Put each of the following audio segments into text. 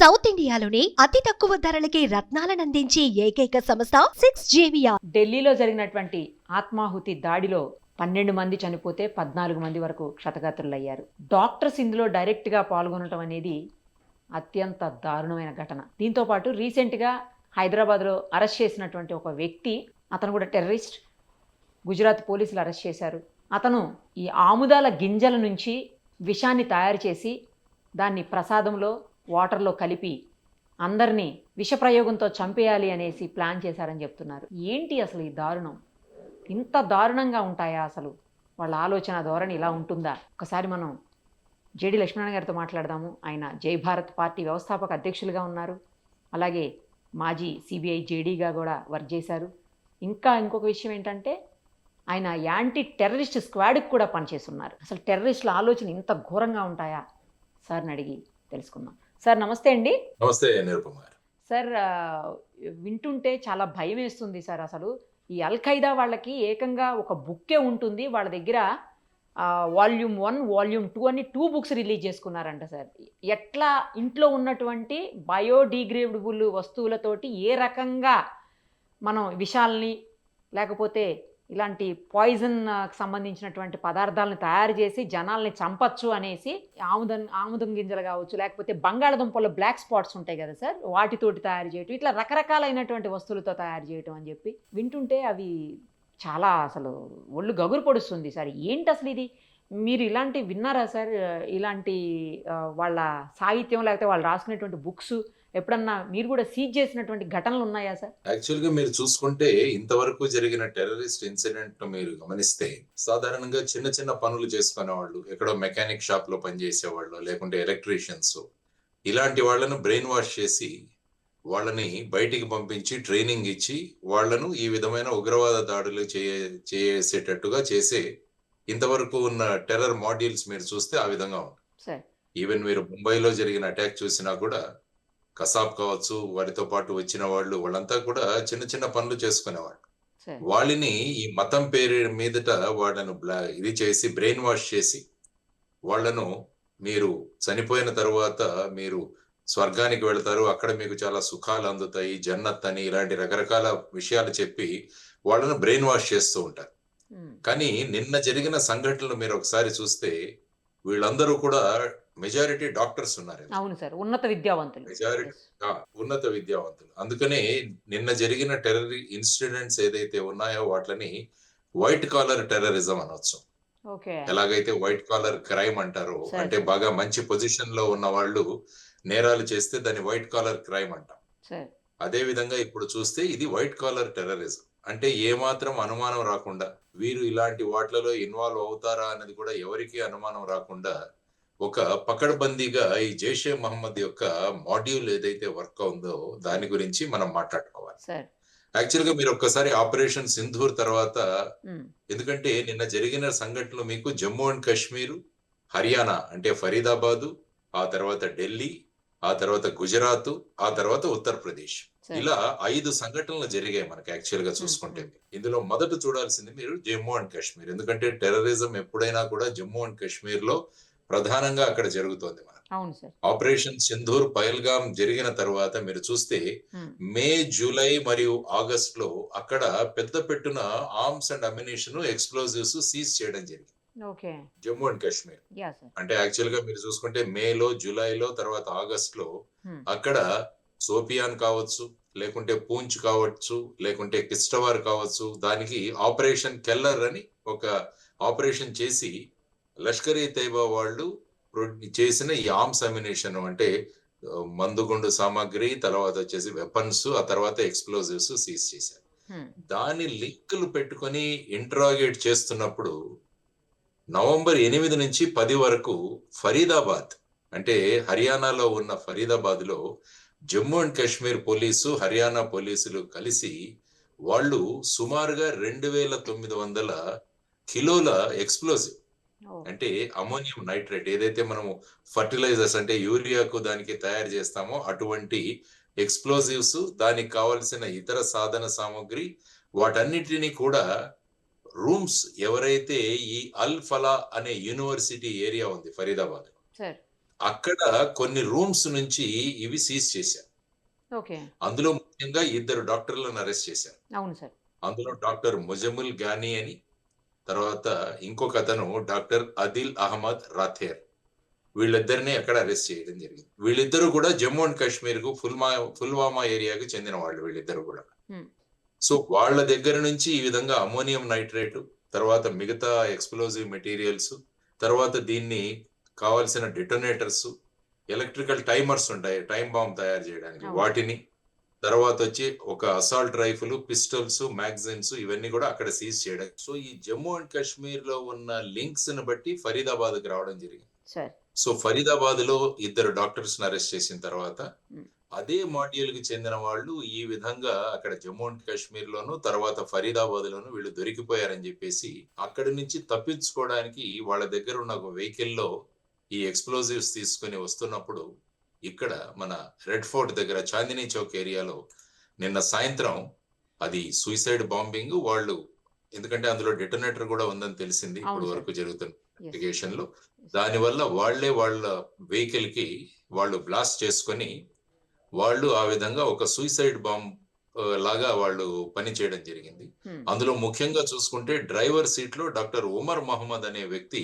South ఇండియాలోని అతి తక్కువ ధరలకి రత్నాలనందించే ఏకైక సంస్థ 6JVR. ఢిల్లీలో జరిగినటువంటి ఆత్మాహుతి దాడిలో 12 మంది చనిపోతే 14 మంది వరకు క్షతగాత్రులయ్యారు. డాక్టర్స్ ఇందులో డైరెక్ట్గా పాల్గొనడం అనేది అత్యంత దారుణమైన ఘటన. దీంతో పాటు రీసెంట్గా హైదరాబాద్లో అరెస్ట్ చేసినటువంటి ఒక వ్యక్తి, అతను కూడా టెర్రరిస్ట్, గుజరాత్ పోలీసులు అరెస్ట్ చేశారు. అతను ఈ ఆముదాల గింజల నుంచి విషాన్ని తయారు చేసి దాన్ని ప్రసాదంలో వాటర్లో కలిపి అందరినీ విషప్రయోగంతో చంపేయాలి అనేసి ప్లాన్ చేశారని చెప్తున్నారు. ఏంటి అసలు ఈ దారుణం? ఇంత దారుణంగా ఉంటాయా అసలు? వాళ్ళ ఆలోచన ధోరణి ఇలా ఉంటుందా? ఒకసారి మనం జేడి లక్ష్మీనారాయణ గారితో మాట్లాడదాము. ఆయన జై భారత్ పార్టీ వ్యవస్థాపక అధ్యక్షులుగా ఉన్నారు. అలాగే మాజీ సిబిఐ జేడీగా కూడా వర్క్ చేశారు. ఇంకొక విషయం ఏంటంటే ఆయన యాంటీ టెర్రరిస్ట్ స్క్వాడ్కి కూడా పనిచేస్తున్నారు. అసలు టెర్రరిస్టుల ఆలోచన ఇంత ఘోరంగా ఉంటాయా? సార్ని అడిగి తెలుసుకుందాం. సార్ నమస్తే అండి. నమస్తే నిరుపమ గారు. సార్ వింటుంటే చాలా భయం వేస్తుంది సార్. అసలు ఈ అల్ ఖైదా వాళ్ళకి ఏకంగా ఒక బుక్కే ఉంటుంది. వాళ్ళ దగ్గర వాల్యూమ్ 1, వాల్యూమ్ 2 అని 2 బుక్స్ రిలీజ్ చేసుకున్నారంట సార్. ఎట్లా ఇంట్లో ఉన్నటువంటి బయోడిగ్రేడబుల్ వస్తువులతోటి ఏ రకంగా మనం విషాల్ని లేకపోతే ఇలాంటి పాయిజన్ సంబంధించినటువంటి పదార్థాలను తయారు చేసి జనాల్ని చంపచ్చు అనేసి ఆముదం గింజలు కావచ్చు, లేకపోతే బంగాళదుంపలో బ్లాక్ స్పాట్స్ ఉంటాయి కదా సార్, వాటితోటి తయారు చేయటం, ఇట్లా రకరకాలైనటువంటి వస్తువులతో తయారు చేయటం అని చెప్పి వింటుంటే అవి చాలా అసలు ఒళ్ళు గగురు పొడుస్తుంది సార్. ఏంటి అసలు ఇది? మీరు ఇలాంటి విన్నారా సార్? ఇలాంటి వాళ్ళ సాహిత్యం లేకపోతే వాళ్ళు రాసుకునేటువంటి బుక్స్ ఎప్పుడన్నా మీరు కూడా సీజ్ చేసినటువంటి ఘటనలు ఉన్నాయా సార్? యాక్చువల్గా మీరు చూసుకుంటే ఇంతవరకు జరిగిన టెర్రరిస్ట్ ఇన్సిడెంట్ మీరు గమనిస్తే సాధారణంగా చిన్న చిన్న పనులు చేసుకునే వాళ్ళు, ఎక్కడో మెకానిక్ షాప్ లో పనిచేసేవాళ్ళు, లేకుంటే ఎలక్ట్రీషియన్స్, ఇలాంటి వాళ్ళను బ్రెయిన్ వాష్ చేసి వాళ్ళని బయటికి పంపించి ట్రైనింగ్ ఇచ్చి వాళ్ళను ఈ విధమైన ఉగ్రవాద దాడులు చేసేటట్టుగా చేసే ఇంతవరకు ఉన్న టెర్రర్ మాడ్యూల్స్ మీరు చూస్తే ఆ విధంగా ఉంటుంది. ఈవెన్ మీరు ముంబైలో జరిగిన అటాక్ చూసినా కూడా కసాబ్ కావచ్చు, వారితో పాటు వచ్చిన వాళ్ళంతా కూడా చిన్న చిన్న పనులు చేసుకునేవాళ్ళు. వాళ్ళని ఈ మతం పేరు మీదట వాళ్ళను ఇది చేసి బ్రెయిన్ వాష్ చేసి వాళ్ళను మీరు చనిపోయిన తర్వాత మీరు స్వర్గానికి వెళ్తారు, అక్కడ మీకు చాలా సుఖాలు అందుతాయి, జన్నత్ అని ఇలాంటి రకరకాల విషయాలు చెప్పి వాళ్ళను బ్రెయిన్ వాష్ చేస్తూ ఉంటారు. కానీ నిన్న జరిగిన సంఘటనలు మీరు ఒకసారి చూస్తే వీళ్ళందరూ కూడా మెజారిటీ డాక్టర్స్ ఉన్నారు. అవును సార్, ఉన్నత విద్యావంతులు, ఉన్నత విద్యావంతులు. అందుకనే నిన్న జరిగిన టెర్రర్ ఇన్సిడెంట్స్ ఏదైతే ఉన్నాయో వాటిని వైట్ కాలర్ టెర్రరిజం అనొచ్చు. ఎలాగైతే వైట్ కాలర్ క్రైమ్ అంటారో, అంటే బాగా మంచి పొజిషన్ లో ఉన్న వాళ్ళు నేరాలు చేస్తే దాన్ని వైట్ కాలర్ క్రైమ్ అంటాం. అదే విధంగా ఇప్పుడు చూస్తే ఇది వైట్ కాలర్ టెర్రరిజం. అంటే ఏమాత్రం అనుమానం రాకుండా వీరు ఇలాంటి వాటిలలో ఇన్వాల్వ్ అవుతారా అన్నది కూడా ఎవరికి అనుమానం రాకుండా ఒక పకడ్బందీగా ఈ జైషే మహమ్మద్ యొక్క మాడ్యూల్ ఏదైతే వర్క్ ఉందో దాని గురించి మనం మాట్లాడుకోవాలి. యాక్చువల్ గా మీరు ఒక్కసారి ఆపరేషన్ సింధూర్ తర్వాత, ఎందుకంటే నిన్న జరిగిన సంఘటనలు మీకు జమ్మూ అండ్ కాశ్మీర్, హర్యానా అంటే ఫరీదాబాదు, ఆ తర్వాత ఢిల్లీ, ఆ తర్వాత గుజరాత్, ఆ తర్వాత ఉత్తరప్రదేశ్, ఇలా 5 సంఘటనలు జరిగాయి మనకి. యాక్చువల్ గా చూసుకుంటే ఇందులో మొదట చూడాల్సింది మీరు జమ్మూ అండ్ కాశ్మీర్. ఎందుకంటే టెర్రరిజం ఎప్పుడైనా కూడా జమ్మూ అండ్ కాశ్మీర్ లో ప్రధానంగా అక్కడ జరుగుతోంది. ఆపరేషన్ సింధూర్, పహల్గాం జరిగిన తర్వాత మీరు చూస్తే మే, జూలై మరియు ఆగస్ట్ లో అక్కడ పెద్ద పెట్టున arms and ammunition, explosives seize చేయడం జరిగింది జమ్మూ అండ్ కాశ్మీర్. అంటే యాక్చువల్ గా మీరు చూసుకుంటే మేలో, జూలైలో, తర్వాత ఆగస్ట్ లో అక్కడ సోపియాన్ కావచ్చు, లేకుంటే పూంచ్ కావచ్చు, లేకుంటే కిస్టవార్ కావచ్చు, దానికి ఆపరేషన్ కెల్లర్ అని ఒక ఆపరేషన్ చేసి లష్కర్ ఈ తైబా వాళ్ళు చేసిన ఈ ఆర్మ్స్ అమ్యునిషన్ అంటే మందుగుండు సామాగ్రి, తర్వాత వచ్చేసి వెపన్స్, ఆ తర్వాత ఎక్స్ప్లోజివ్స్ సీజ్ చేశారు. దాని లింకులు పెట్టుకొని ఇంటరాగేట్ చేస్తున్నప్పుడు నవంబర్ 8 నుంచి 10 వరకు ఫరీదాబాద్ అంటే హర్యానాలో ఉన్న ఫరీదాబాద్ లో జమ్మూ అండ్ కాశ్మీర్ పోలీసు, హర్యానా పోలీసులు కలిసి వాళ్ళు సుమారుగా 2900 కిలోల ఎక్స్ప్లోజివ్ అంటే అమోనియం నైట్రేట్, ఏదైతే మనము ఫర్టిలైజర్స్ అంటే యూరియాకు దానికి తయారు చేస్తామో అటువంటి ఎక్స్ప్లోజివ్స్, దానికి కావలసిన ఇతర సాధన సామగ్రి, వాటన్నిటిని కూడా రూమ్స్ ఎవరైతే ఈ అల్ ఫలా అనే యూనివర్సిటీ ఏరియా ఉంది ఫరీదాబాద్, అక్కడ కొన్ని రూమ్స్ నుంచి ఇవి సీజ్ చేశారు. ఓకే. అందులో ముఖ్యంగా 2 డాక్టర్లను అరెస్ట్ చేశారు. అవును సార్. అందులో డాక్టర్ ముజముల్ గానీ అని, తర్వాత ఇంకొకతను డాక్టర్ అదిల్ అహ్మద్ రాథేర్. వీళ్ళిద్దరిని అక్కడ అరెస్ట్ చేయడం జరిగింది. వీళ్ళిద్దరూ కూడా జమ్మూ అండ్ కాశ్మీర్ కు పుల్వామా ఏరియాకు చెందిన వాళ్ళు వీళ్ళిద్దరు కూడా. హ్మ్. సో వాళ్ళ దగ్గర నుంచి ఈ విధంగా అమోనియం నైట్రేట్, తర్వాత మిగతా ఎక్స్ప్లోజివ్ మెటీరియల్స్, తర్వాత దీన్ని కావాల్సిన డెటోనేటర్స్, ఎలక్ట్రికల్ టైమర్స్ ఉంటాయి టైం బాంబ్ తయారు చేయడానికి, అవును. వాటిని, తర్వాత వచ్చి ఒక అసాల్ట్ రైఫిల్, పిస్టల్స్, మ్యాగజైన్స్ ఇవన్నీ కూడా అక్కడ సీజ్ చేయడం. సో ఈ జమ్మూ అండ్ కాశ్మీర్ లో ఉన్న లింక్స్ ని బట్టి ఫరీదాబాద్ కి రావడం జరిగింది. సార్. సో ఫరీదాబాద్ లో 2 డాక్టర్స్ అరెస్ట్ చేసిన తర్వాత హ్మ్. అదే మాడ్యూల్ కి చెందిన వాళ్ళు ఈ విధంగా అక్కడ జమ్మూ అండ్ కాశ్మీర్ లోను, తర్వాత ఫరీదాబాద్ లోను వీళ్ళు దొరికిపోయారని చెప్పేసి అక్కడి నుంచి తప్పించుకోవడానికి వాళ్ళ దగ్గర ఉన్న ఒక వెహికల్ లో ఈ ఎక్స్ప్లోజివ్స్ తీసుకుని వస్తున్నప్పుడు ఇక్కడ మన రెడ్ ఫోర్ట్ దగ్గర చాందినీ చౌక్ ఏరియాలో నిన్న సాయంత్రం అది సూసైడ్ బాంబింగ్ వాళ్ళు, ఎందుకంటే అందులో డెటోనేటర్ కూడా ఉందని తెలిసింది అవును ఇప్పుడు సార్. వరకు జరుగుతున్న Yes. ఇన్వెస్టిగేషన్ లో. Yes. దానివల్ల వాళ్ళ వెహికల్ కి వాళ్ళు బ్లాస్ట్ చేసుకొని వాళ్ళు ఆ విధంగా ఒక సూసైడ్ బాంబ్ లాగా వాళ్ళు పని చేయడం జరిగింది. హ్మ్. అందులో ముఖ్యంగా చూసుకుంటే డ్రైవర్ సీట్ లో డాక్టర్ ఉమర్ మహమ్మద్ అనే వ్యక్తి,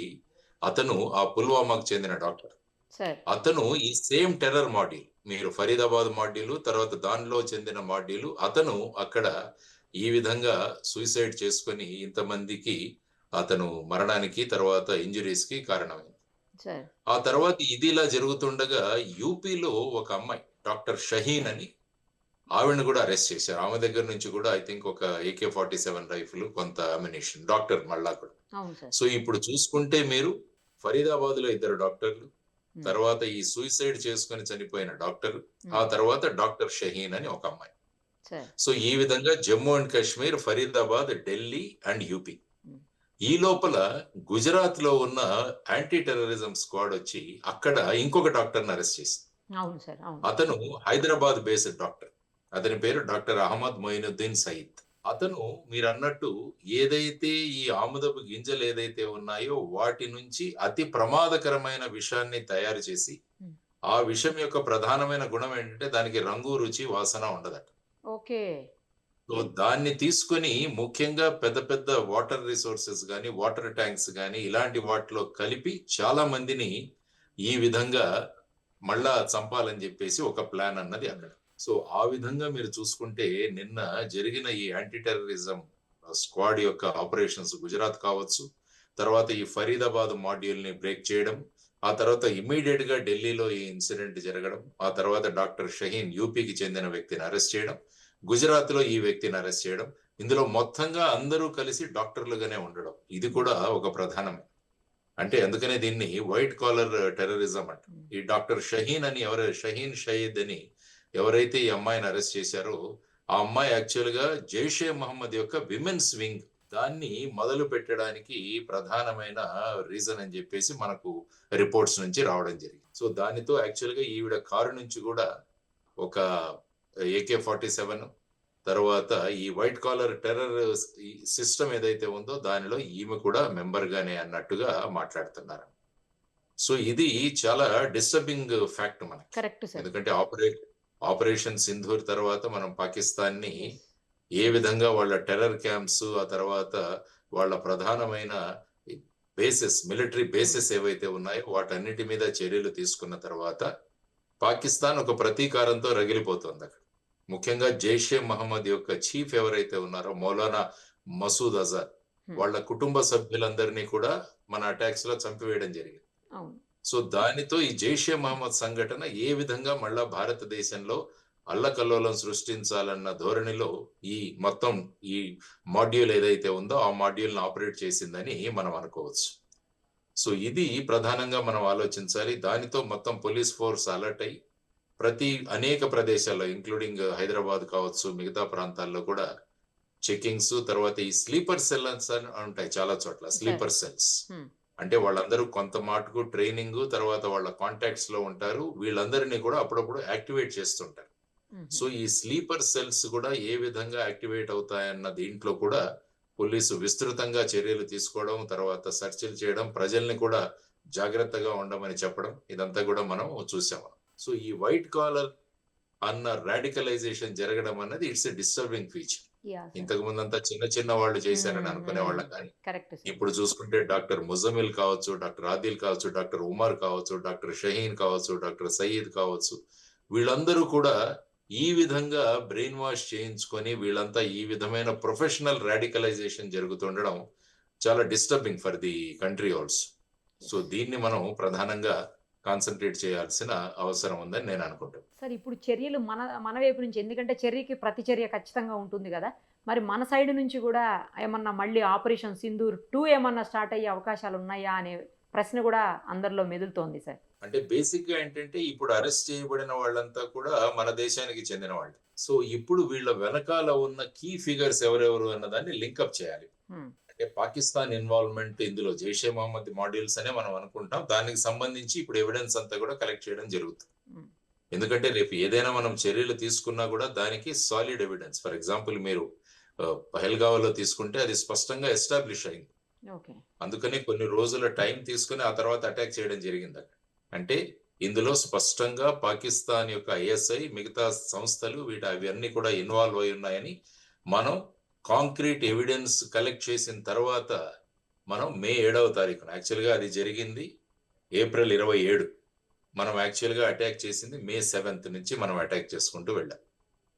అతను ఆ పుల్వామాకు చెందిన డాక్టర్. సార్. అతను ఈ సేమ్ టెర్రర్ మాడ్యూల్, మీరు ఫరీదాబాద్ మాడ్యూల్ తర్వాత దానిలో చెందిన మాడ్యూల్, అతను అక్కడ ఈ విధంగా సూసైడ్ చేసుకొని ఇంతమందికి అతను మరణానికి తర్వాత ఇంజురీస్ కి కారణమైంది. సార్. ఆ తర్వాత ఇది ఇలా జరుగుతుండగా యూపీలో ఒక అమ్మాయి డాక్టర్ షహీన్ అని, ఆవిడని కూడా అరెస్ట్ చేశారు. ఆమె దగ్గర నుంచి కూడా ఐ థింక్ ఒక AK-47 రైఫిల్, కొంత అమ్యునిషన్, డాక్టర్ మళ్ళా కూడా. అవును సార్. సో ఇప్పుడు చూసుకుంటే మీరు ఫరీదాబాద్ లో 2 డాక్టర్లు, హ్మ్. తర్వాత ఈ సూసైడ్ చేసుకొని చనిపోయిన డాక్టర్, ఆ హ్మ్. తర్వాత డాక్టర్ షహీన్ అని ఒక అమ్మాయి. సార్. సో ఈ విధంగా Jammu and Kashmir, Faridabad, Delhi and UP. హ్మ్. ఈ లోపల గుజరాత్ లో ఉన్న యాంటీ టెర్రరిజం స్క్వాడ్ వచ్చి అక్కడ ఇంకొక డాక్టర్ అరెస్ట్ చేసింది. అవును సార్. అవును. అతను హైదరాబాద్ బేస్డ్ డాక్టర్. అతని పేరు డాక్టర్ అహ్మద్ మొయినుద్దీన్ సయీద్. అతను మీరు అన్నట్టు ఏదైతే ఈ ఆముదపు గింజలు ఏదైతే ఉన్నాయో వాటి నుంచి అతి ప్రమాదకరమైన విషాన్ని తయారు చేసి, హ్మ్. ఆ విషం యొక్క ప్రధానమైన గుణం ఏంటంటే దానికి రంగు, రుచి, వాసన ఉండదట. ఓకే. సో దాన్ని తీసుకొని ముఖ్యంగా పెద్ద పెద్ద వాటర్ రిసోర్సెస్ గాని, వాటర్ ట్యాంక్స్ గాని ఇలాంటి వాటిలో కలిపి చాలా మందిని ఈ విధంగా మళ్ళా చంపాలని చెప్పేసి ఒక ప్లాన్ అన్నది అక్కడ. సో ఆ విధంగా మీరు చూసుకుంటే నిన్న జరిగిన ఈ యాంటీ టెర్రరిజం స్క్వాడ్ యొక్క ఆపరేషన్స్ గుజరాత్ కావచ్చు, తర్వాత ఈ ఫరీదాబాద్ మాడ్యూల్ ని బ్రేక్ చేయడం, ఆ తర్వాత ఇమ్మీడియట్ గా ఢిల్లీలో ఈ ఇన్సిడెంట్ జరగడం, ఆ తర్వాత డాక్టర్ షహీన్ యూపీకి చెందిన వ్యక్తిని అరెస్ట్ చేయడం, గుజరాత్ లో ఈ వ్యక్తిని అరెస్ట్ చేయడం, ఇందులో మొత్తంగా అందరూ కలిసి డాక్టర్లుగానే ఉండడం, ఇది కూడా ఒక ప్రధానం. అంటే అందుకనే దీన్ని వైట్ కాలర్ టెర్రరిజం అంట. ఈ డాక్టర్ షహీన్ అని షహీన్ షయీద్ అని ఎవరైతే ఈ అమ్మాయిని అరెస్ట్ చేశారో ఆ అమ్మాయి యాక్చువల్ గా జైషే మహమ్మద్ యొక్క విమెన్స్ వింగ్ దాన్ని మొదలు పెట్టడానికి ప్రధానమైన రీజన్ అని చెప్పేసి మనకు రిపోర్ట్స్ నుంచి రావడం జరిగింది. సో దానితో యాక్చువల్ గా ఈవిడ కారు నుంచి కూడా ఒక AK-47, తర్వాత ఈ వైట్ కాలర్ టెర్రర్ సిస్టమ్ ఏదైతే ఉందో దానిలో ఈమె కూడా మెంబర్ గానే అన్నట్టుగా మాట్లాడుతున్నారు. సో ఇది చాలా డిస్టర్బింగ్ ఫ్యాక్ట్ మనకి. Correct sir. ఎందుకంటే ఆపరేషన్ సింధూర్ తర్వాత మనం పాకిస్తాన్ ని Yes. ఏ విధంగా వాళ్ళ టెర్రర్ క్యాంప్స్, ఆ తర్వాత వాళ్ళ ప్రధానమైన బేసెస్, మిలిటరీ బేసెస్ ఏవైతే ఉన్నాయో వాటన్నిటి మీద చర్యలు తీసుకున్న తర్వాత పాకిస్తాన్ ఒక ప్రతీకారంతో రగిలిపోతుంది అక్కడ. ముఖ్యంగా జైషే మహమ్మద్ యొక్క చీఫ్ ఎవరైతే ఉన్నారో మౌలానా మసూద్ అజార్, Hmm. వాళ్ళ కుటుంబ సభ్యులందరినీ కూడా మన అటాక్స్ లో చంపివేయడం జరిగింది. అవును. సో దానితో ఈ జైషే మహమ్మద్ సంఘటన ఏ విధంగా మళ్ళా భారతదేశంలో అల్లకల్లోలం సృష్టించాలన్న ధోరణిలో ఈ మొత్తం ఈ మాడ్యూల్ ఏదైతే ఉందో ఆ మాడ్యూల్ ని ఆపరేట్ చేసిందని మనం అనుకోవచ్చు. సో ఇది ప్రధానంగా మనం ఆలోచించాలి. దానితో మొత్తం పోలీస్ ఫోర్స్ అలర్ట్ అయ్యి అనేక ప్రదేశాల్లో ఇంక్లూడింగ్ హైదరాబాద్ కావచ్చు, మిగతా ప్రాంతాల్లో కూడా చెకింగ్స్, తర్వాత ఈ స్లీపర్ సెల్స్ అని ఉంటాయి చాలా చోట్ల. Sleeper cells Hmm. అంటే వాళ్ళందరూ కొంత మాటకు ట్రైనింగ్, తర్వాత వాళ్ళ కాంటాక్ట్స్ లో ఉంటారు. వీళ్ళందరినీ కూడా అప్పుడప్పుడు యాక్టివేట్ చేస్తుంటారు. Mhm. సో ఈ స్లీపర్ సెల్స్ కూడా ఏ విధంగా యాక్టివేట్ అవుతాయన్న దీంట్లో కూడా పోలీసు విస్తృతంగా చర్యలు తీసుకోవడం, తర్వాత సెర్చ్లు చేయడం, ప్రజల్ని కూడా జాగ్రత్తగా ఉండమని చెప్పడం ఇదంతా కూడా మనం చూసాము. సో ఈ వైట్ కాలర్ అన్న రాడికలైజేషన్ జరగడం అన్నది ఇట్స్ ఎ డిస్టర్బింగ్ ఫీచర్. ఇంతకు ముందంతా చిన్న చిన్న వాళ్ళు చేశారని అనుకునే వాళ్ళం, కానీ ఇప్పుడు చూసుకుంటే డాక్టర్ ముజమిల్ కావచ్చు, డాక్టర్ ఆదిల్ కావచ్చు, డాక్టర్ ఉమర్ కావచ్చు, డాక్టర్ షహీన్ కావచ్చు, డాక్టర్ సయీద్ కావచ్చు, వీళ్ళందరూ కూడా ఈ విధంగా బ్రెయిన్ వాష్ చేయించుకొని వీళ్ళంతా ఈ విధమైన ప్రొఫెషనల్ రాడికలైజేషన్ జరుగుతుండడం చాలా disturbing for the country also. So దీన్ని మనం ప్రధానంగా కాన్సన్ట్రేట్ చేయాల్సిన అవసరం ఉందని నేను అనుకుంటాను. సార్, ఇప్పుడు చర్యలు మన మన వైపు నుంచి, ఎందుకంటే చర్యకి ప్రతి చర్య ఖచ్చితంగా ఉంటుంది కదా, మరి మన సైడ్ నుంచి కూడా ఏమన్నా మళ్ళీ ఆపరేషన్ సింధూర్ 2 ఏమన్నా స్టార్ట్ అయ్యే అవకాశాలు ఉన్నాయా అనే ప్రశ్న కూడా అందరిలో మెదులుతోంది సార్. అంటే బేసిక్ గా ఏంటంటే ఇప్పుడు అరెస్ట్ చేయబడిన వాళ్ళంతా కూడా మన దేశానికి చెందిన వాళ్ళు. సో ఇప్పుడు వీళ్ళ వెనకాల ఉన్న కీ ఫిగర్స్ ఎవరెవరు అన్నదాన్ని లింకప్ చేయాలి. అంటే పాకిస్తాన్ ఇన్వాల్వ్మెంట్ ఇందులో జైషే మహమ్మద్ మాడ్యూల్స్ అనే మనం అనుకుంటాం. దానికి సంబంధించి ఇప్పుడు ఎవిడెన్స్ అంతా కూడా కలెక్ట్ చేయడం జరుగుతుంది. ఎందుకంటే రేపు ఏదైనా మనం చర్యలు తీసుకున్నా కూడా దానికి సాలిడ్ ఎవిడెన్స్. ఫర్ ఎగ్జాంపుల్ మీరు పహల్గావ్లో తీసుకుంటే అది స్పష్టంగా ఎస్టాబ్లిష్ అయింది. అందుకని కొన్ని రోజుల టైం తీసుకుని ఆ తర్వాత అటాక్ చేయడం జరిగింది అక్కడ. అంటే ఇందులో స్పష్టంగా పాకిస్తాన్ యొక్క ఐఎస్ఐ, మిగతా సంస్థలు అవన్నీ కూడా ఇన్వాల్వ్ అయి ఉన్నాయని మనం కాంక్రీట్ ఎవిడెన్స్ కలెక్ట్ చేసిన తర్వాత మనం మే 7వ తారీఖున, యాక్చువల్గా అది జరిగింది ఏప్రిల్ 27, మనం యాక్చువల్గా అటాక్ చేసింది మే 7 నుంచి మనం అటాక్ చేసుకుంటూ వెళ్ళాం.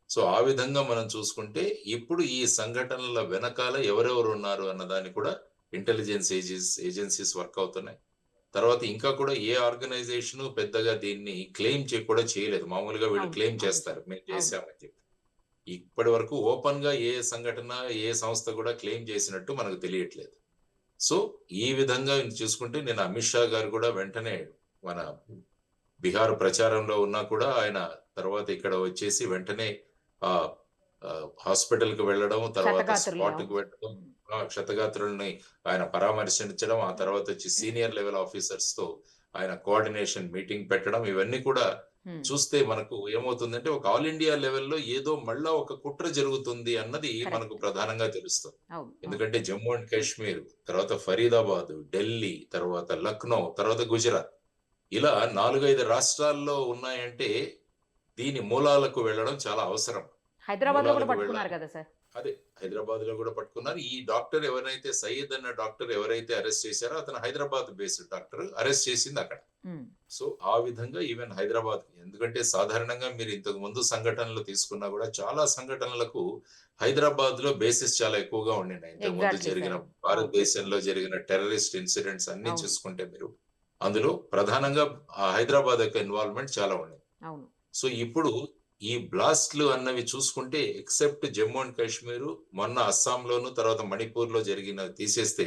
సో ఆ విధంగా మనం చూసుకుంటే ఇప్పుడు ఈ సంఘటనల వెనకాల ఎవరెవరు ఉన్నారు అన్నదాన్ని కూడా ఇంటెలిజెన్స్ ఏజెన్సీస్ వర్క్ అవుతున్నాయి. తర్వాత ఇంకా కూడా ఏ ఆర్గనైజేషన్ పెద్దగా దీన్ని క్లెయిమ్ కూడా చేయలేదు. మామూలుగా వీళ్ళు క్లెయిమ్ చేస్తారు మేము చేశామని చెప్పి. ఇప్పటి వరకు ఓపెన్ గా ఏ సంఘటన, ఏ సంస్థ కూడా క్లెయిమ్ చేసినట్టు మనకు తెలియట్లేదు. సో ఈ విధంగా చూసుకుంటే నేను అమిత్ షా గారు కూడా వెంటనే మన బీహార్ ప్రచారంలో ఉన్నా కూడా ఆయన తర్వాత ఇక్కడ వచ్చేసి వెంటనే ఆ హాస్పిటల్ కి వెళ్ళడం, తర్వాత స్పాట్ కి వెళ్ళడం, క్షతగాత్రుల్ని ఆయన పరామర్శించడం, ఆ తర్వాత వచ్చి సీనియర్ లెవెల్ ఆఫీసర్స్ తో ఆయన కోఆర్డినేషన్ మీటింగ్ పెట్టడం, ఇవన్నీ కూడా చూస్తే మనకు ఏమవుతుందంటే ఒక ఆల్ ఇండియా లెవెల్లో ఏదో మళ్ళా ఒక కుట్ర జరుగుతుంది అన్నది మనకు ప్రధానంగా తెలుస్తుంది. ఎందుకంటే జమ్మూ అండ్ కాశ్మీర్, తర్వాత ఫరీదాబాద్, ఢిల్లీ, తర్వాత లక్నో, తర్వాత గుజరాత్, ఇలా 4-5 రాష్ట్రాల్లో ఉన్నాయంటే దీని మూలాలకు వెళ్ళడం చాలా అవసరం. హైదరాబాద్ లో కూడా పట్టుకున్నారు కదా సార్. అదే హైదరాబాద్ లో కూడా పట్టుకున్నారు. ఈ డాక్టర్ ఎవరైతే సయ్యద్ అన్న డాక్టర్ ఎవరైతే అరెస్ట్ చేశారో అతను హైదరాబాద్ బేస్డ్ డాక్టర్, అరెస్ట్ చేసింది అక్కడ. సో ఆ విధంగా ఈవెన్ హైదరాబాద్, ఎందుకంటే సాధారణంగా మీరు ఇంతకు ముందు సంఘటనలు తీసుకున్నా కూడా చాలా సంఘటనలకు హైదరాబాద్ లో బేసిస్ చాలా ఎక్కువగా ఉండినాయి. ఇంతకు ముందు జరిగిన భారతదేశంలో జరిగిన టెర్రరిస్ట్ ఇన్సిడెంట్స్ అన్ని చూసుకుంటే మీరు అందులో ప్రధానంగా హైదరాబాద్ యొక్క ఇన్వాల్వ్మెంట్ చాలా ఉంది. సో ఇప్పుడు ఈ బ్లాస్ట్లు అన్నవి చూసుకుంటే ఎక్సెప్ట్ జమ్మూ అండ్ కాశ్మీర్, మొన్న అస్సాంలోను, తర్వాత మణిపూర్ లో జరిగిన తీసేస్తే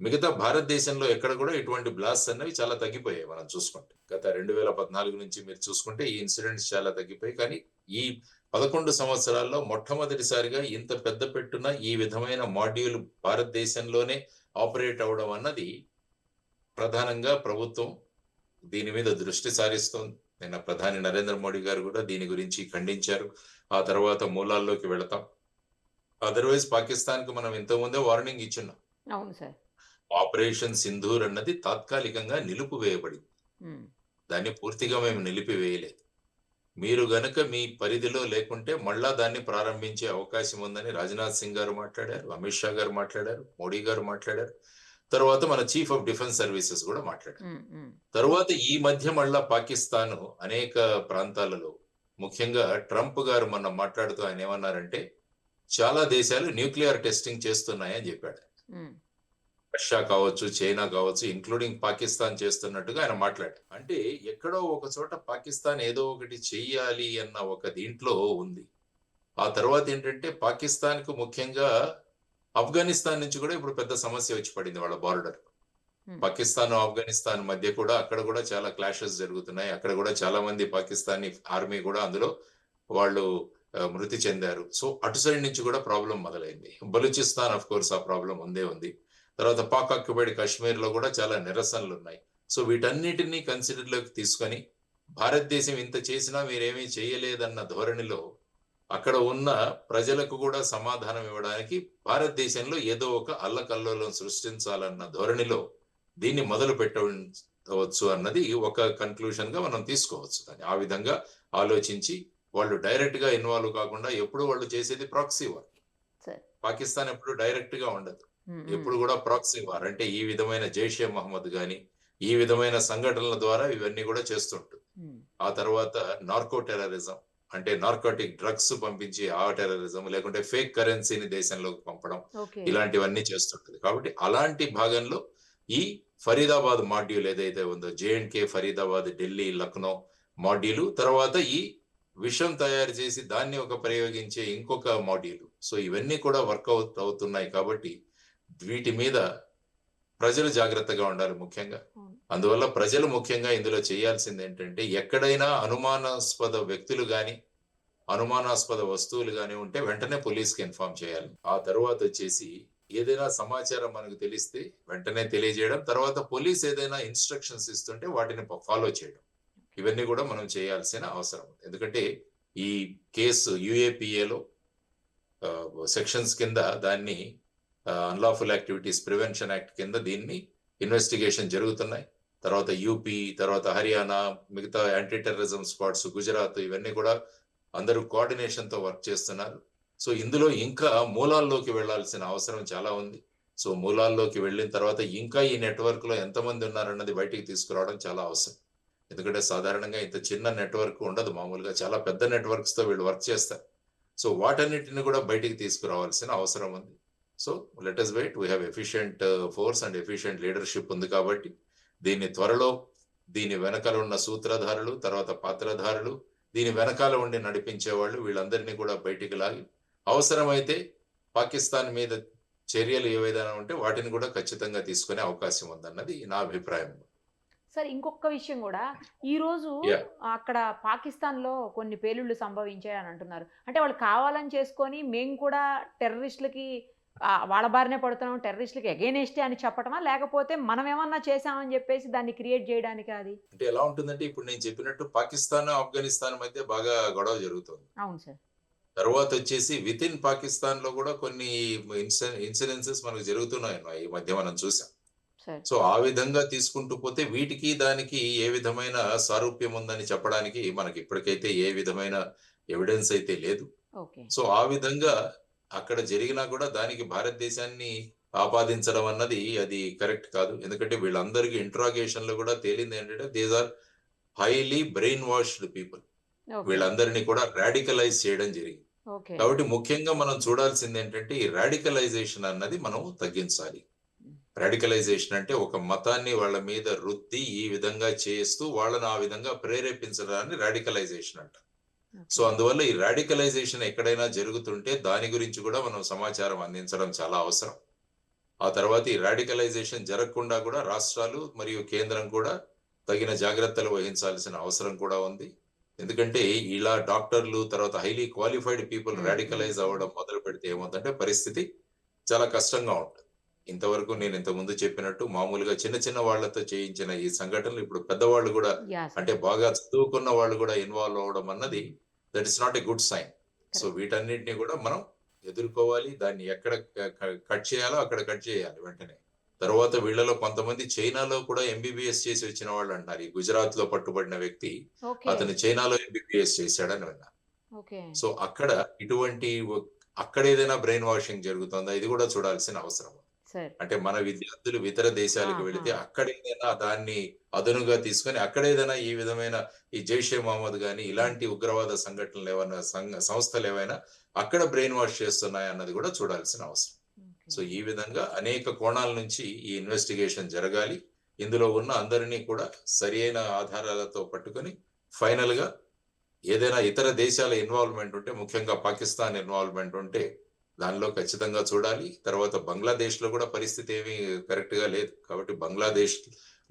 మిగతా భారతదేశంలో ఎక్కడ కూడా ఇటువంటి బ్లాస్ట్ అన్నవి చాలా తగ్గిపోయాయి. మనం చూసుకుంటే గత 2014 నుంచి మీరు చూసుకుంటే ఈ ఇన్సిడెంట్స్ చాలా తగ్గిపోయాయి. కానీ ఈ 11 సంవత్సరాల్లో మొట్టమొదటిసారిగా ఇంత పెద్ద పెట్టున ఈ విధమైన మాడ్యూల్ భారతదేశంలోనే ఆపరేట్ అవడం అన్నది ప్రధానంగా ప్రభుత్వం దీని మీద దృష్టి సారిస్తోంది. నిన్న ప్రధాని నరేంద్ర మోడీ గారు కూడా దీని గురించి ఖండించారు. ఆ తర్వాత మూలాల్లోకి వెళతాం. అదర్వైజ్ పాకిస్తాన్ కు మనం ఇంతకుముందే వార్నింగ్ ఇచ్చున్నాం. అవును సార్. ఆపరేషన్ సింధూర్ అన్నది తాత్కాలికంగా నిలిపివేయబడింది. దాన్ని పూర్తిగా మేము నిలిపివేయలేదు. మీరు గనక మీ పరిధిలో లేకుంటే మళ్ళా దాన్ని ప్రారంభించే అవకాశం ఉందని రాజ్నాథ్ సింగ్ గారు మాట్లాడారు, అమిత్ షా గారు మాట్లాడారు, మోడీ గారు మాట్లాడారు, తర్వాత మన చీఫ్ ఆఫ్ డిఫెన్స్ సర్వీసెస్ కూడా మాట్లాడారు. తర్వాత ఈ మధ్య మళ్ళా పాకిస్తాన్ అనేక ప్రాంతాలలో, ముఖ్యంగా ట్రంప్ గారు మొన్న మాట్లాడుతూ ఆయన ఏమన్నారంటే చాలా దేశాలు న్యూక్లియర్ టెస్టింగ్ చేస్తున్నాయని చెప్పాడు. రష్యా కావచ్చు, చైనా కావచ్చు, ఇంక్లూడింగ్ పాకిస్తాన్ చేస్తున్నట్టుగా ఆయన మాట్లాడారు. అంటే ఎక్కడో ఒక చోట పాకిస్తాన్ ఏదో ఒకటి చెయ్యాలి అన్న ఒక దీంట్లో ఉంది. ఆ తర్వాత ఏంటంటే పాకిస్తాన్ కు ముఖ్యంగా ఆఫ్ఘనిస్తాన్ నుంచి కూడా ఇప్పుడు పెద్ద సమస్య వచ్చి పడింది. వాళ్ళ బార్డర్ పాకిస్తాన్ ఆఫ్ఘనిస్తాన్ మధ్య కూడా అక్కడ కూడా చాలా క్లాషెస్ జరుగుతున్నాయి. అక్కడ కూడా చాలా మంది పాకిస్తానీ ఆర్మీ కూడా అందులో వాళ్ళు మృతి చెందారు. సో అటు సైడ్ నుంచి కూడా ప్రాబ్లం మొదలైంది. బలూచిస్తాన్ ఆఫ్ కోర్స్ ఆ ప్రాబ్లం ఉంది. తర్వాత పాక్ ఆక్యుపైడ్ కాశ్మీర్ లో కూడా చాలా నిరసనలు ఉన్నాయి. సో వీటన్నిటినీ కన్సిడర్ లోకి తీసుకొని భారతదేశం ఇంత చేసినా మీరేమీ చేయలేదన్న ధోరణిలో అక్కడ ఉన్న ప్రజలకు కూడా సమాధానం ఇవ్వడానికి భారతదేశంలో ఏదో ఒక అల్లకల్లోలం సృష్టించాలన్న ధోరణిలో దీన్ని మొదలు ఉండవచ్చు అన్నది ఒక కన్క్లూషన్ గా మనం తీసుకోవచ్చు. దాన్ని ఆ విధంగా ఆలోచించి వాళ్ళు డైరెక్ట్ గా ఇన్వాల్వ్ కాకుండా ఎప్పుడు వాళ్ళు చేసేది ప్రాక్సీ వార్. సరే. పాకిస్తాన్ ఎప్పుడు డైరెక్ట్ గా ఉండదు. ఎప్పుడు కూడా ప్రాక్సీ వార్ అంటే ఈ విధమైన జైషే మహమ్మద్ గాని ఈ విధమైన సంఘటనల ద్వారా ఇవన్నీ కూడా చేస్తుంటుంది. ఆ తర్వాత నార్కో టెర్రరిజం అంటే నార్కోటిక్ డ్రగ్స్ పంపించి ఆ టెర్రరిజం, లేకుంటే ఫేక్ కరెన్సీని దేశంలోకి పంపడం, ఇలాంటివన్నీ చేస్తుంటది. కాబట్టి అలాంటి భాగంలో ఈ ఫరీదాబాద్ మాడ్యూల్ ఏదైతే ఉందో, జేఎండ్కే, ఫరీదాబాద్, ఢిల్లీ, లక్నో మాడ్యూల్, తర్వాత ఈ విషం తయారు చేసి దాన్ని ఒక ప్రయోగించే ఇంకొక మాడ్యూల్. సో ఇవన్నీ కూడా వర్కౌట్ అవుతున్నాయి. కాబట్టి వీటి మీద ప్రజలు జాగ్రత్తగా ఉండాలి ముఖ్యంగా. అందువల్ల ప్రజలు ముఖ్యంగా ఇందులో చేయాల్సింది ఏంటంటే, ఎక్కడైనా అనుమానాస్పద వ్యక్తులు గాని అనుమానాస్పద వస్తువులు గాని ఉంటే వెంటనే పోలీస్కి ఇన్ఫార్మ్ చేయాలి. ఆ తర్వాత వచ్చేసి ఏదైనా సమాచారం మనకు తెలిస్తే వెంటనే తెలియజేయడం, తర్వాత పోలీస్ ఏదైనా ఇన్స్ట్రక్షన్స్ ఇస్తుంటే వాటిని ఫాలో చేయడం, ఇవన్నీ కూడా మనం చేయాల్సిన అవసరం ఉంది. ఎందుకంటే ఈ కేసు యుఏపిఏలో సెక్షన్స్ కింద దాన్ని అన్లాఫుల్ యాక్టివిటీస్ ప్రివెన్షన్ యాక్ట్ కింద దీన్ని ఇన్వెస్టిగేషన్ జరుగుతున్నాయి. తర్వాత యూపీ, తర్వాత హర్యానా, మిగతా యాంటీ టెర్రరిజం స్క్వాడ్స్, గుజరాత్, ఇవన్నీ కూడా అందరూ కోఆర్డినేషన్ తో వర్క్ చేస్తున్నారు. సో ఇందులో ఇంకా మూలాల్లోకి వెళ్లాల్సిన అవసరం చాలా ఉంది. సో మూలాల్లోకి వెళ్ళిన తర్వాత ఇంకా ఈ నెట్వర్క్ లో ఎంతమంది ఉన్నారన్నది బయటికి తీసుకురావడం చాలా అవసరం. ఎందుకంటే సాధారణంగా ఇంత చిన్న నెట్వర్క్ ఉండదు, మామూలుగా చాలా పెద్ద నెట్వర్క్స్ తో వీళ్ళు వర్క్ చేస్తారు. సో వాటన్నిటిని కూడా బయటికి తీసుకురావాల్సిన అవసరం ఉంది. So let us wait. We have efficient force and efficient leadership ఉంది. కాబట్టి దీన్ని త్వరలో దీని వెనకాల ఉన్న సూత్రధారులు, తర్వాత పాత్రధారులు, దీని వెనకాల ఉండి నడిపించే వాళ్ళు, వీళ్ళందరినీ కూడా బయటికి లాగి అవసరమైతే పాకిస్తాన్ మీద చర్యలు ఏవైనా ఉంటే వాటిని కూడా ఖచ్చితంగా తీసుకునే అవకాశం ఉందన్నది నా అభిప్రాయం. సార్, ఇంకొక విషయం కూడా, ఈ రోజు అక్కడ పాకిస్తాన్ లో కొన్ని పేలుళ్లు సంభవించాయి అని అంటున్నారు. అంటే వాళ్ళు కావాలని చేసుకొని మేము కూడా టెర్రరిస్టులకి వాళ్ళ బారినే పడుతున్నాం, టెర్రరిస్టులకి అగైనెస్టే అని చెప్పటమా, లేకపోతే మనం ఏమన్నా చేసామని చెప్పేసి దాన్ని క్రియేట్ చేయడానికి? అది అంటే ఎలా ఉంటుందంటే, ఇప్పుడు నేను చెప్పినట్టు పాకిస్తాన్ ఆఫ్ఘనిస్తాన్ మధ్య బాగా గొడవ జరుగుతుంది. అవును సార్. తర్వాత వచ్చేసి విత్ ఇన్ పాకిస్తాన్ లో కూడా కొన్ని ఇన్సిడెన్సెస్ మనకు జరుగుతున్నాయి ఈ మధ్య మనం చూసాం. సో ఆ విధంగా తీసుకుంటూ పోతే వీటికి దానికి ఏ విధమైన సారూప్యం ఉందని చెప్పడానికి మనకి ఇప్పటికైతే ఏ విధమైన ఎవిడెన్స్ అయితే లేదు. సో ఆ విధంగా అక్కడ జరిగినా కూడా దానికి భారతదేశాన్ని ఆపాదించడం అన్నది అది కరెక్ట్ కాదు. ఎందుకంటే వీళ్ళందరికీ ఇంట్రాగేషన్ లో కూడా తేలింది ఏంటంటే these are highly brainwashed people. వీళ్ళందరినీ కూడా రాడికలైజ్ చేయడం జరిగింది. కాబట్టి ముఖ్యంగా మనం చూడాల్సింది ఏంటంటే ఈ రాడికలైజేషన్ అన్నది మనం తగ్గించాలి. రాడికలైజేషన్ అంటే ఒక మతాన్ని వాళ్ళ మీద రుద్ది ఈ విధంగా చేస్తూ వాళ్ళని ఆ విధంగా ప్రేరేపించడాన్ని రాడికలైజేషన్ అంట. సో అందువల్ల ఈ రాడికలైజేషన్ ఎక్కడైనా జరుగుతుంటే దాని గురించి కూడా మనం సమాచారం అందించడం చాలా అవసరం. ఆ తర్వాత ఈ రాడికలైజేషన్ జరగకుండా కూడా రాష్ట్రాలు మరియు కేంద్రం కూడా తగిన జాగ్రత్తలు వహించాల్సిన అవసరం కూడా ఉంది. ఎందుకంటే ఇలా డాక్టర్లు, తర్వాత హైలీ క్వాలిఫైడ్ పీపుల్ రాడికలైజ్ అవ్వడం మొదలు పెడితే ఏమవుతుందంటే పరిస్థితి చాలా కష్టంగా ఉంటుంది. ఇంతవరకు నేను ఇంతకుముందు చెప్పినట్టు మామూలుగా చిన్న చిన్న వాళ్లతో చేయించిన ఈ సంఘటనలు ఇప్పుడు పెద్దవాళ్ళు కూడా, అంటే బాగా చదువుకున్న వాళ్ళు కూడా ఇన్వాల్వ్ అవ్వడం అన్నది that is not a good sign. So వీటన్నిటిని కూడా మనం ఎదుర్కోవాలి. దాన్ని ఎక్కడ కట్ చేయాలో అక్కడ కట్ చేయాలి వెంటనే. తర్వాత వీళ్ళలో కొంతమంది చైనాలో కూడా ఎంబీబీఎస్ చేసి వచ్చిన వాళ్ళు అంటారు. ఈ గుజరాత్ లో పట్టుబడిన వ్యక్తి, అతను చైనాలో ఎంబీబీఎస్ చేశాడని విన్నా. సో అక్కడ ఇటువంటి అక్కడ ఏదైనా బ్రెయిన్ వాషింగ్ జరుగుతుందా, ఇది కూడా చూడాల్సిన అవసరం. అంటే మన విద్యార్థులు ఇతర దేశాలకు వెళితే అక్కడ ఏదైనా దాన్ని అదనుగా తీసుకొని అక్కడ ఏదైనా ఈ విధమైన ఈ జైషే మహమ్మద్ గాని ఇలాంటి ఉగ్రవాద సంఘటనలు ఏమైనా సంస్థలు ఏవైనా అక్కడ బ్రెయిన్ వాష్ చేస్తున్నాయి అన్నది కూడా చూడాల్సిన అవసరం. సో ఈ విధంగా అనేక కోణాల నుంచి ఈ ఇన్వెస్టిగేషన్ జరగాలి. ఇందులో ఉన్న అందరినీ కూడా సరి అయిన ఆధారాలతో పట్టుకొని ఫైనల్ గా ఏదైనా ఇతర దేశాల ఇన్వాల్వ్మెంట్ ఉంటే, ముఖ్యంగా పాకిస్తాన్ ఇన్వాల్వ్మెంట్ ఉంటే దానిలో ఖచ్చితంగా చూడాలి. తర్వాత బంగ్లాదేశ్ లో కూడా పరిస్థితి ఏమీ కరెక్ట్ గా లేదు. కాబట్టి బంగ్లాదేశ్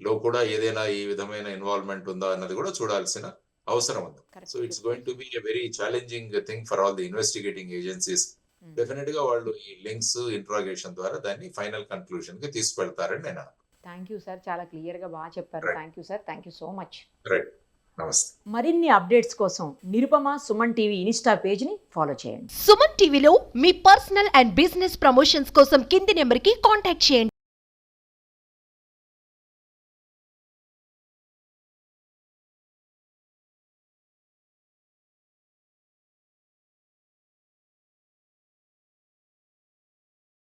లో కూడా ఏదైనా ఈ విధమైన ఇన్వాల్వ్మెంట్ ఉందా అన్నది కూడా చూడాల్సిన అవసరం ఉంది. So it's going to be a very challenging thing for all the investigating agencies. Definite గా వాళ్ళు ఈ లింక్స్ ఇంట్రాగేషన్ ద్వారా దాన్ని ఫైనల్ కన్క్లూజన్ కి తీసుకెళ్తారని నేను అనుకుంటున్నాను. థ్యాంక్ యూ సార్, చాలా క్లియర్ గా బాగా చెప్పారు. Thank you sir, thank you so much. Right, నమస్తే. మరిన్ని అప్డేట్స్ కోసం Nirupama Suman TV Insta page ని ఫాలో చేయండి. సుమన్ టీవీలో మీ పర్సనల్ అండ్ బిజినెస్ ప్రమోషన్స్ కోసం కింది నెంబర్ కి కాంటాక్ట్ చేయండి.